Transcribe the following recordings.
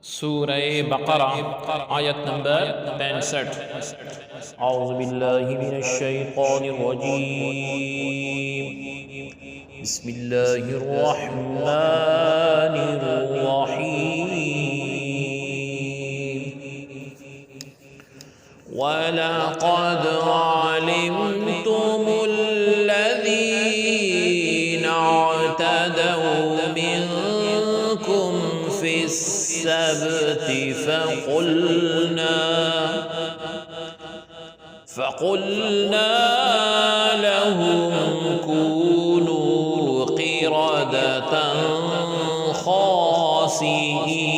سورہ بقرہ آیت نمبر 65۔ اعوذ باللہ من الشیطان الرجیم، بسم اللہ الرحمن الرحیم۔ وَلَقَدْ عَلِمْتُمُ الَّذِينَ اعْتَدَوْا مِنْكُمْ فِي السَّبْتِ فَقُلْنَا لَهُمْ كُونُوا قِرَدَةً خَاسِئِينَ۔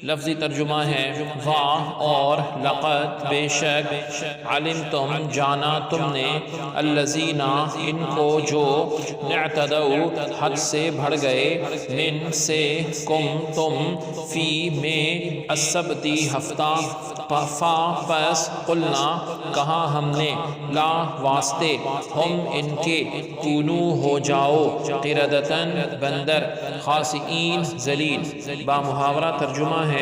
لفظی ترجمہ ہے واہ اور لقد بے شک، علمتم جانا تم نے، الذین ان کو جو، اعتدوا حد سے بڑھ گئے، من سے کم تم، فی میں، السبت ہفتہ، پس قلنا کہا ہم نے، لا واسطے، ہم ان کے، کونو ہو جاؤ، قردتن بندر، خاسئین ذلیل۔ با محاورہ ترجمہ ہے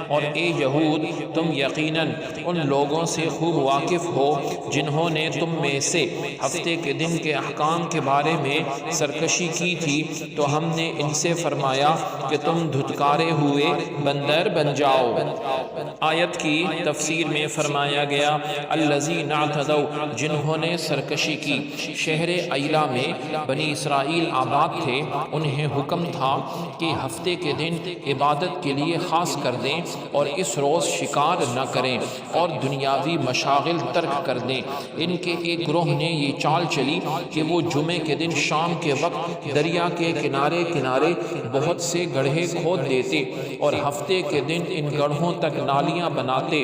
اور اے یہود تم یقیناً ان لوگوں سے خوب واقف ہو جنہوں نے تم میں سے ہفتے کے دن کے احکام کے بارے میں سرکشی کی تھی، تو ہم نے ان سے فرمایا کہ تم دھتکارے ہوئے بندر بن جاؤ۔ آیت کی تفسیر میں فرمایا گیا الذین اعتدوا، جنہوں نے سرکشی کی۔ شہر ایلا میں بنی اسرائیل آباد تھے، انہیں حکم تھا کہ ہفتے کے دن عبادت کے لیے خاص کر دیں اور اس روز شکار نہ کریں اور دنیاوی مشاغل ترک کر دیں۔ ان کے ایک گروہ نے یہ چال چلی کہ وہ جمعے کے دن شام کے وقت دریا کے کنارے کنارے بہت سے گڑھے کھود دیتے اور ہفتے کے دن ان گڑھوں تک نالیاں بناتے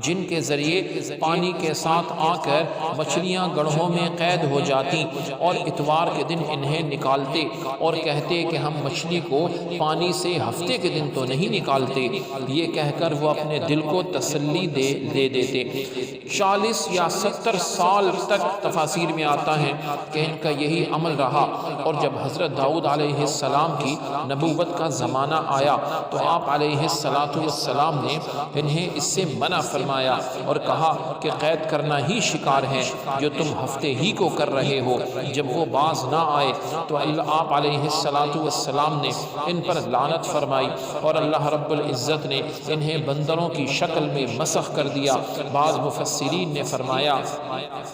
جن کے ذریعے پانی کے ساتھ آ کر مچھلیاں گڑھوں میں قید ہو جاتی، اور اتوار کے دن انہیں نکالتے اور کہتے کہ ہم مچھلی کو پانی سے ہفتے کے دن تو نہیں نکالتے۔ یہ کہہ کر وہ اپنے دل کو تسلی دے دیتے۔ 40 یا 70 سال تک تفاسیر میں آتا ہے کہ ان کا یہی عمل رہا، اور جب حضرت داؤد علیہ السلام کی نبوت کا زمانہ آیا تو آپ علیہ السلام نے انہیں اس سے منع فرمایا اور کہا کہ قید کرنا ہی شکار ہے جو تم ہفتے ہی کو کر رہے ہو۔ جب وہ باز نہ آئے تو آپ علیہ السلام نے ان پر لعنت فرمائی اور اللہ رب العزت نے انہیں بندروں کی شکل میں مسخ کر دیا۔ بعض مفسرین نے فرمایا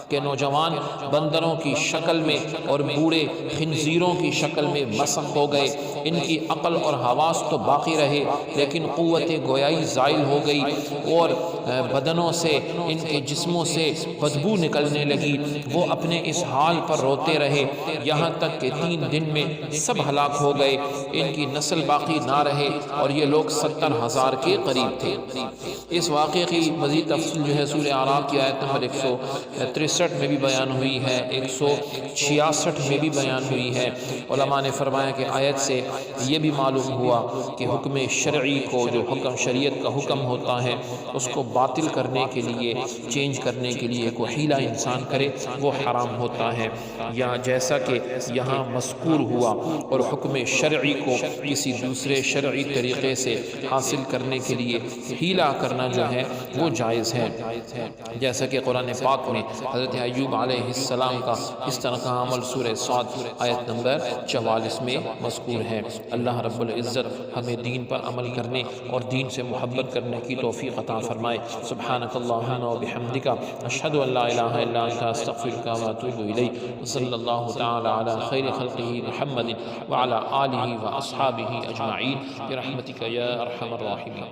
کہ نوجوان بندروں کی شکل میں اور بوڑھے خنزیروں کی شکل میں مسخ ہو گئے۔ ان کی عقل اور حواس تو باقی رہے لیکن قوت گویائی زائل ہو گئی، اور بدنوں سے، ان کے جسموں سے بدبو نکلنے لگی۔ وہ اپنے اس حال پر روتے رہے یہاں تک کہ 3 دن میں سب ہلاک ہو گئے، ان کی نسل باقی نہ رہے، اور یہ لوگ 70,000 کے قریب تھے۔ اس واقعے کی مزید تفصیل جو ہے سورہ اعراف کی آیت نمبر 163 میں بھی بیان ہوئی ہے، 166 میں بھی بیان ہوئی ہے۔ علماء نے فرمایا کہ آیت سے یہ بھی معلوم ہوا کہ حکم شرعی کو، جو حکم شریعت کا حکم ہوتا ہے، اس کو باطل کرنے کے لیے، چینج کرنے کے لیے کوئی حیلہ انسان کرے وہ حرام ہوتا ہے، یا جیسا کہ یہاں مذکور ہوا، اور حکم شرعی کو کسی دوسرے شرعی طریقے سے حاصل کرنے کے لیے حیلہ کرنا جو ہے وہ جائز ہے، جیسا کہ قرآن پاک میں حضرت ایوب علیہ السلام کا اس طرح کا عمل سورہ صاد آیت نمبر 44 میں مذکور ہے۔ اللہ رب العزت ہمیں دین پر عمل کرنے اور دین سے محبت کرنے کی توفیق عطا فرمائے۔ سبحانک اللہم و بحمدک، اشہد ان لا الہ الا انت، استغفرک و اتوب الیک۔ صلی اللہ تعالی علی خیر خلقہ محمد وعلی آلہ و اصحابہ اجمعین برحمتک یا ارحم الراحمین۔